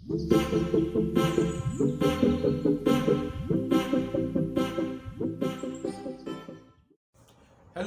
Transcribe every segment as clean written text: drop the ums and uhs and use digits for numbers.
Hello,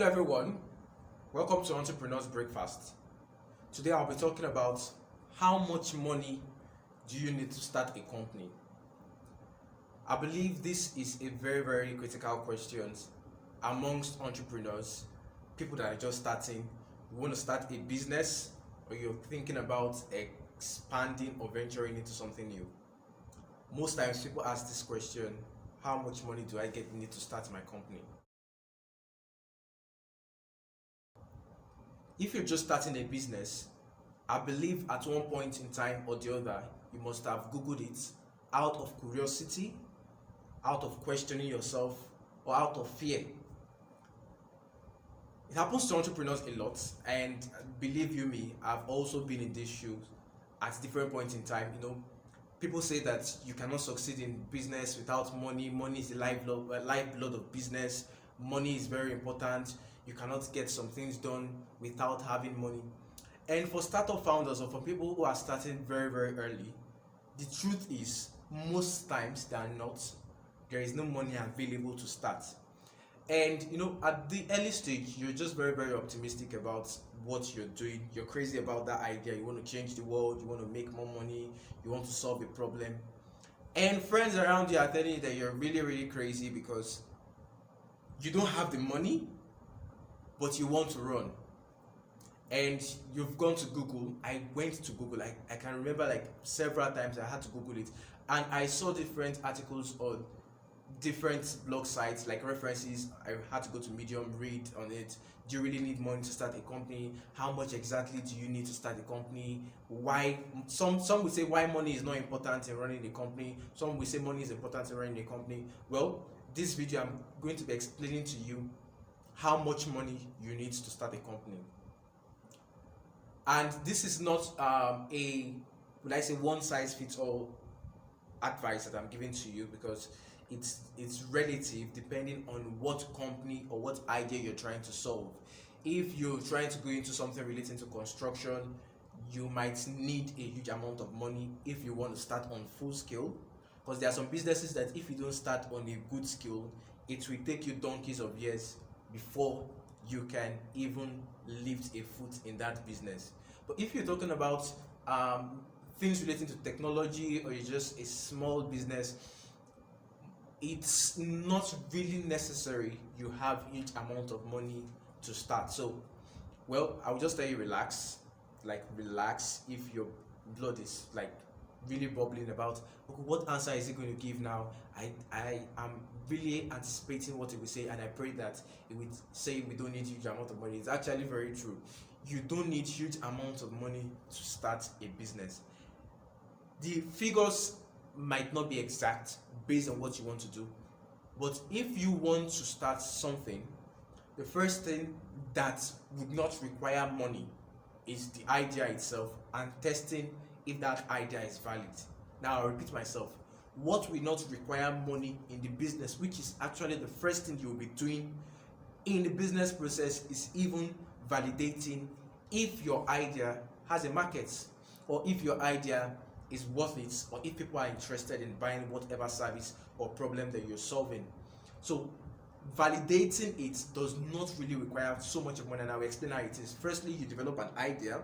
everyone. Welcome to Entrepreneurs Breakfast. Today, I'll be talking about how much money do you need to start a company. I believe this is a very, very critical question amongst entrepreneurs, people that are just starting. You want to start a business, or you're thinking about expanding or venturing into something new. Most times, people ask this question: how much money do I need to start my company? If you're just starting a business, I believe at one point in time or the other, you must have Googled it out of curiosity, out of questioning yourself, or out of fear. It happens to entrepreneurs a lot, and believe you me, I've also been in these shoes at different points in time. People say that you cannot succeed in business without money. Money is the lifeblood of business. Money is very important. You cannot get some things done without having money. And for startup founders, or for people who are starting very, very early, the truth is most times they are not. There is no money available to start. And at the early stage, you're just very, very optimistic about what you're doing. You're crazy about that idea. You want to change the world, you want to make more money, you want to solve a problem. And friends around you are telling you that you're really, really crazy because you don't have the money, but you want to run. And you've gone to Google. I went to Google. I can remember like several times I had to Google it, and I saw different articles on different blog sites, like references. I had to go to Medium, read on it. Do you really need money to start a company? How much exactly do you need to start a company? Why? Some would say why money is not important in running a company. Some will say money is important in running a company. Well, this video I'm going to be explaining to you how much money you need to start a company. And this is not would I say, one size fits all advice that I'm giving to you, because it's relative depending on what company or what idea you're trying to solve. If you're trying to go into something relating to construction, you might need a huge amount of money if you want to start on full scale, because there are some businesses that if you don't start on a good skill, it will take you donkeys of years before you can even lift a foot in that business. But if you're talking about things relating to technology, or you're just a small business, it's not really necessary you have huge amount of money to start. So, well, I will just tell you, relax. Like, relax. If your blood is like really bubbling about, okay, what answer is he going to give now? I am really anticipating what he will say, and I pray that he would say we don't need huge amount of money. It's actually very true. You don't need huge amounts of money to start a business. The figures might not be exact based on what you want to do, but if you want to start something, the first thing that would not require money is the idea itself and testing if that idea is valid. Now, I'll repeat myself. What will not require money in the business, which is actually the first thing you will be doing in the business process, is even validating if your idea has a market, or if your idea is worth it, or if people are interested in buying whatever service or problem that you're solving. So validating it does not really require so much of money, and I will explain how it is. Firstly, you develop an idea.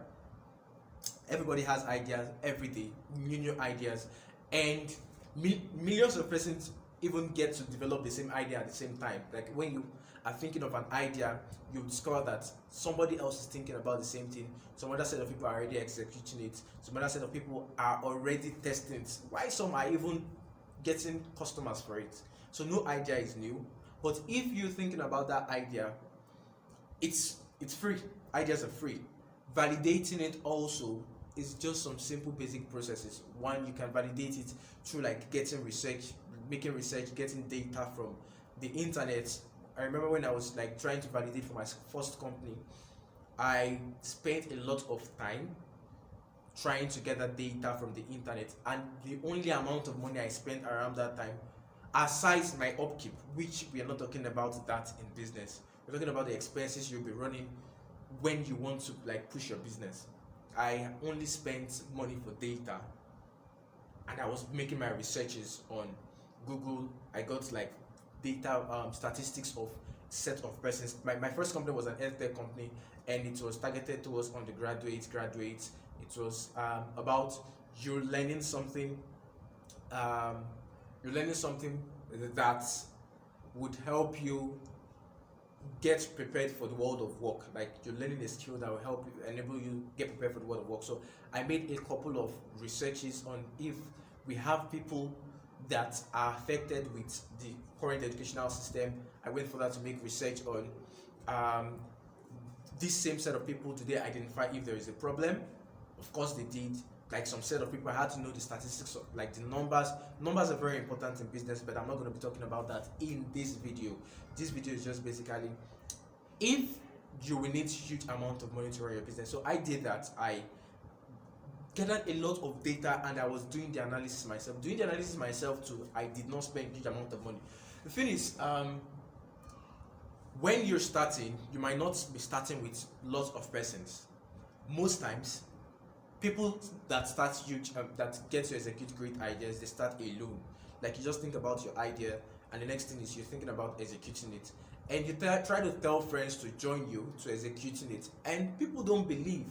Everybody has ideas every day, new ideas, and millions of persons even get to develop the same idea at the same time. Like, when you are thinking of an idea, you discover that somebody else is thinking about the same thing. Some other set of people are already executing it. Some other set of people are already testing it. Why some are even getting customers for it. So no idea is new. But if you're thinking about that idea, it's free. Ideas are free. Validating it also is just some simple basic processes. One, you can validate it through like getting research, making research, getting data from the internet. I remember when I was like trying to validate for my first company, I spent a lot of time trying to gather data from the internet, and the only amount of money I spent around that time, aside my upkeep, which we are not talking about that in business, we're talking about the expenses you'll be running when you want to like push your business. I only spent money for data, and I was making my researches on Google. I got like data statistics of set of persons. My first company was an edtech company, and it was targeted towards undergraduates, graduates. It was about you learning something, um, you're learning something that would help you get prepared for the world of work. Like you're learning a skill that will help you enable you get prepared for the world of work. So I made a couple of researches on if we have people that are affected with the current educational system. I went for that to make research on this same set of people. Do they identify if there is a problem? Of course they did. Like some set of people, I had to know the statistics of like the numbers. Numbers are very important in business, but I'm not going to be talking about that in this video. This video is just basically if you will need huge amount of money to run your business. So I did that. I gathered a lot of data and I was doing the analysis myself. Doing the analysis myself too, I did not spend huge amount of money. The thing is, when you're starting, you might not be starting with lots of persons. Most times, people that start huge, that get to execute great ideas, they start alone. Like you just think about your idea, and the next thing is you're thinking about executing it, and you try to tell friends to join you to executing it, and people don't believe.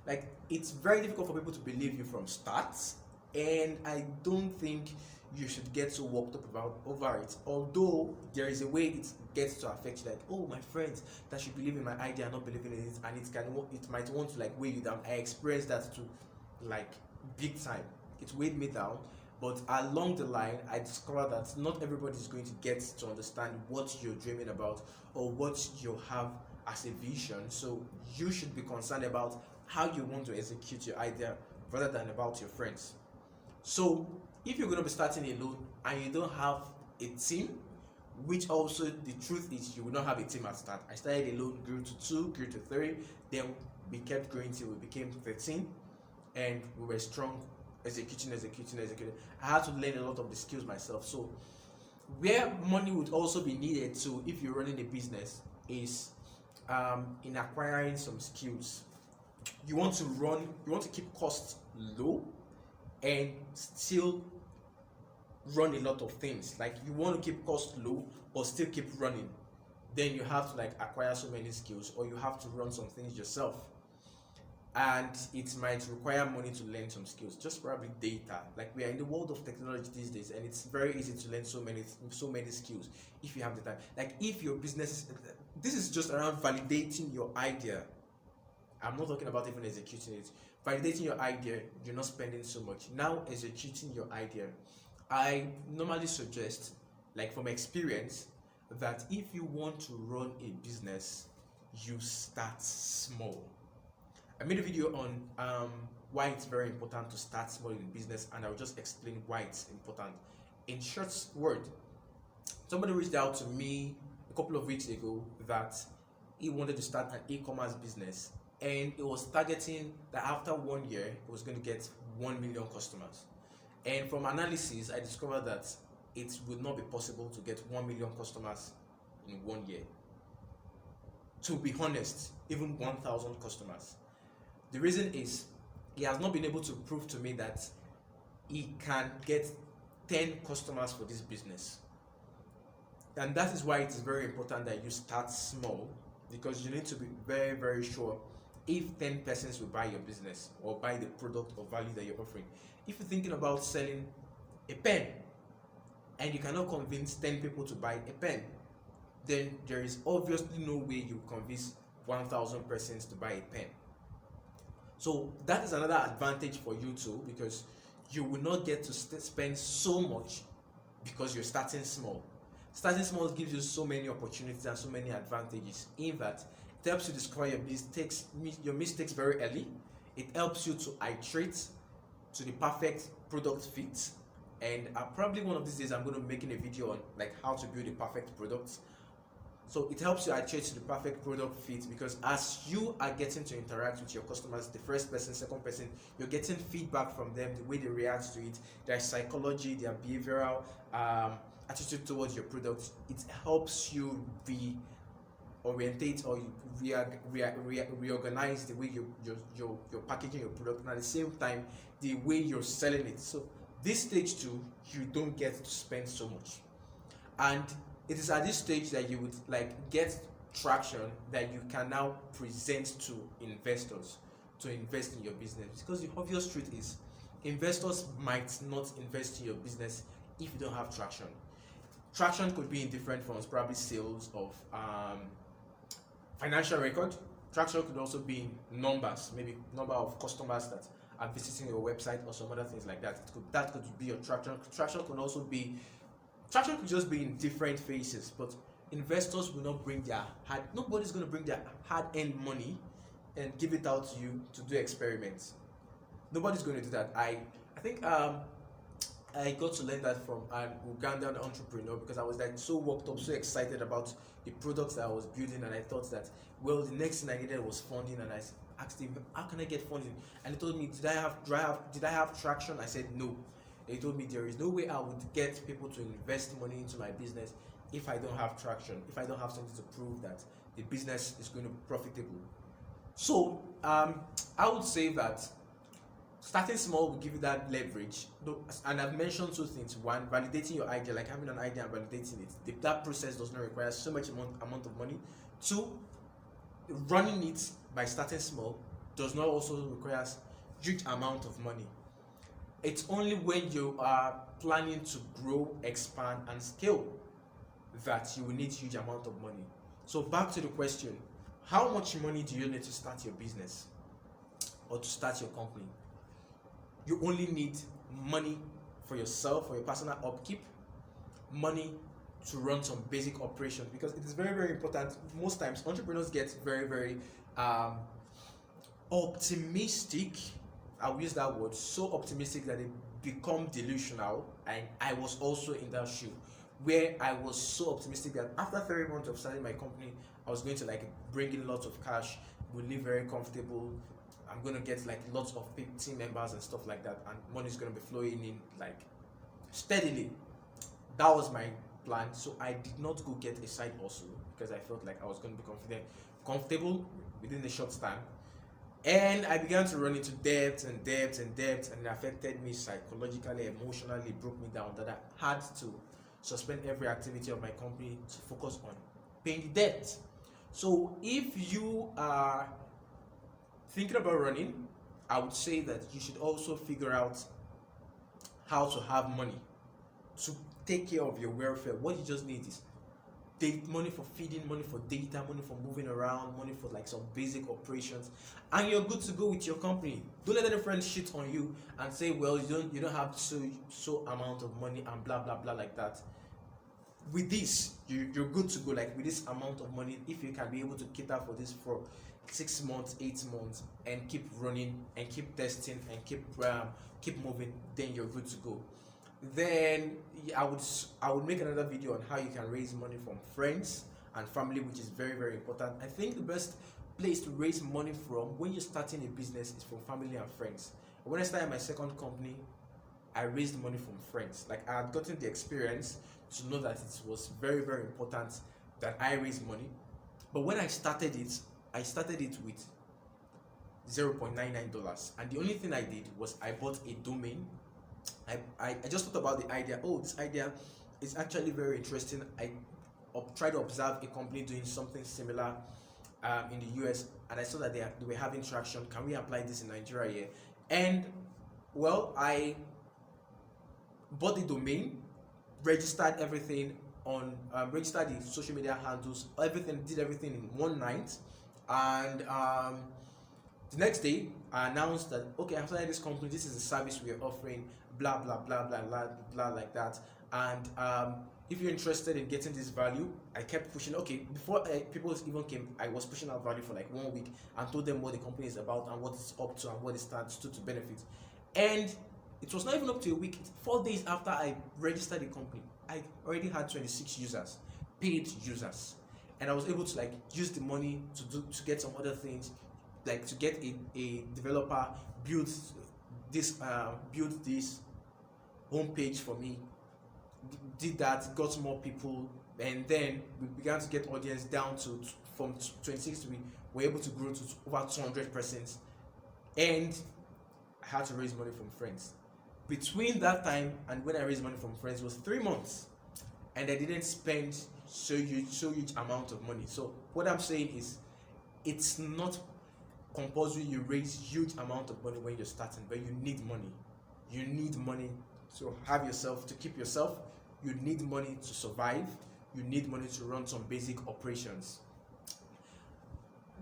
Like it's very difficult for people to believe you from start, and I don't think you should get so worked up about over it. Although there is a way it gets to affect you, like, oh, my friends that should believe in my idea are not believing in it, and it might want to like weigh you down. I experienced that too, like big time. It weighed me down, but along the line I discovered that not everybody is going to get to understand what you're dreaming about or what you have as a vision. So you should be concerned about how you want to execute your idea rather than about your friends. So if you're going to be starting alone and you don't have a team, which also the truth is you will not have a team at start. I started alone, grew to 2, grew to 3, then we kept growing till we became 13, and we were strong, executing. I had to learn a lot of the skills myself. So where money would also be needed to, if you're running a business, is in acquiring some skills. You want to keep costs low and still run a lot of things. Like you want to keep costs low but still keep running, then you have to like acquire so many skills, or you have to run some things yourself, and it might require money to learn some skills, just probably data. Like we are in the world of technology these days, and it's very easy to learn so many skills if you have the time. Like if your business this is just around validating your idea. I'm not talking about even executing it. Validating your idea, you're not spending so much. Now executing your idea, I normally suggest, like from experience, that if you want to run a business, you start small. I made a video on why it's very important to start small in business, and I'll just explain why it's important. In short word, somebody reached out to me a couple of weeks ago that he wanted to start an e-commerce business, and it was targeting that after 1 year it was going to get 1 million customers. And from analysis, I discovered that it would not be possible to get 1 million customers in 1 year. To be honest, even 1,000 customers. The reason is he has not been able to prove to me that he can get 10 customers for this business. And that is why it is very important that you start small, because you need to be very, very sure if 10 persons will buy your business or buy the product or value that you're offering. If you're thinking about selling a pen and you cannot convince 10 people to buy a pen, then there is obviously no way you convince 1,000 persons to buy a pen. So that is another advantage for you too, because you will not get to spend so much because you're starting small. Starting small gives you so many opportunities and so many advantages, in that it helps you discover your mistakes very early. It helps you to iterate to the perfect product fit. And probably one of these days I'm going to be making a video on like how to build a perfect product. So it helps you iterate to the perfect product fit, because as you are getting to interact with your customers, the first person, second person, you're getting feedback from them, the way they react to it, their psychology, their behavioral attitude towards your product. It helps you reorientate or reorganize the way you're packaging your product, and at the same time the way you're selling it. So This stage too, you don't get to spend so much, and it is at this stage that you would like get traction that you can now present to investors to invest in your business. Because the obvious truth is, investors might not invest in your business if you don't have traction. Traction could be in different forms, probably sales of financial record. Traction could also be in numbers, maybe number of customers that are visiting your website or some other things like that. That could be your traction. Traction could just be in different phases, but investors will not bring their hard. Nobody's going to bring their hard-earned money and give it out to you to do experiments. Nobody's going to do that. I think I got to learn that from an Ugandan entrepreneur, because I was like so worked up, so excited about the products that I was building, and I thought that, well, the next thing I needed was funding, and I asked him, how can I get funding? And he told me, did I have traction? I said no. He told me there is no way I would get people to invest money into my business if I don't have traction, if I don't have something to prove that the business is going to be profitable. So I would say that starting small will give you that leverage. And I've mentioned two things. One, validating your idea, like having an idea and validating it. That process does not require so much amount of money. Two, running it by starting small does not also require huge amount of money. It's only when you are planning to grow, expand, and scale that you will need huge amount of money. So back to the question, how much money do you need to start your business or to start your company? You only need money for yourself, for your personal upkeep, money to run some basic operations, because it is very, very important. Most times entrepreneurs get very, very optimistic. I'll use that word, so optimistic that they become delusional. And I was also in that shoe, where I was so optimistic that after 3 months of starting my company, I was going to like bring in lots of cash, we'll live very comfortable, I'm going to get like lots of team members and stuff like that, and money is going to be flowing in like steadily. That was my plan. So I did not go get a side hustle, because I felt like I was going to be comfortable within a short time. And I began to run into debt, and it affected me psychologically, emotionally, it broke me down, that I had to suspend every activity of my company to focus on paying the debt. So if you are thinking about running, I would say that you should also figure out how to have money to take care of your welfare. What you just need is money for feeding, money for data, money for moving around, money for like some basic operations, and you're good to go with your company. Don't let any friend shit on you and say, well, you don't have so amount of money and blah blah blah like that. With this, you're good to go. Like with this amount of money, if you can be able to cater for this for 6 months, 8 months, and keep running and keep testing and keep moving, then you're good to go. Then I would make another video on how you can raise money from friends and family, which is very, very important. I think the best place to raise money from when you're starting a business is from family and friends. When I started my second company, I raised money from friends. Like I had gotten the experience to know that it was very, very important that I raise money. But when I started it with $0.99, and the only thing I did was I bought a domain. I just thought about the idea. Oh, this idea is actually very interesting. I tried to observe a company doing something similar in the US, and I saw that they were having traction. Can we apply this in Nigeria here? And well, I bought the domain, registered everything on registered the social media handles, did everything in one night, and the next day I announced that, okay, I'm starting this company, this is the service we are offering, blah blah blah blah blah blah like that. And if you're interested in getting this value, I kept pushing. Okay, before people even came, I was pushing out value for like 1 week and told them what the company is about and what it's up to and what it stands to benefit. And it was not even up to a week. 4 days after I registered the company, I already had 26 users, paid users, and I was able to like use the money to get some other things, like to get a developer build this homepage for me. Did that, got more people, and then we began to get audience down to from 26 we were able to grow to over 200%, and I had to raise money from friends. Between that time and when I raised money from friends was 3 months, and I didn't spend so huge amount of money. So what I'm saying is, it's not compulsory you raise huge amount of money when you're starting, but you need money. You need money to have yourself, to keep yourself. You need money to survive. You need money to run some basic operations.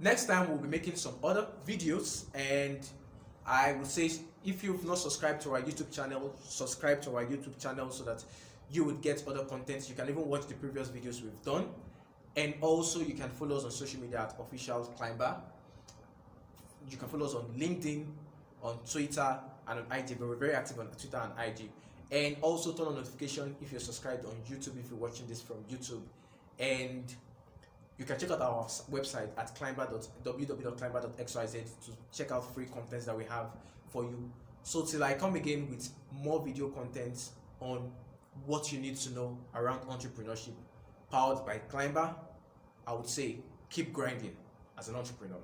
Next time we'll be making some other videos, and I would say, if you've not subscribed to our YouTube channel, subscribe to our YouTube channel so that you would get other contents. You can even watch the previous videos we've done, and also you can follow us on social media at Official Climber. You can follow us on LinkedIn, on Twitter, and on IG. But we're very active on Twitter and IG. And also turn on notification if you're subscribed on YouTube, if you're watching this from YouTube. And you can check out our website at www.climber.xyz to check out free contents that we have for you. So till I come again with more video contents on what you need to know around entrepreneurship, powered by Climber, I would say keep grinding as an entrepreneur.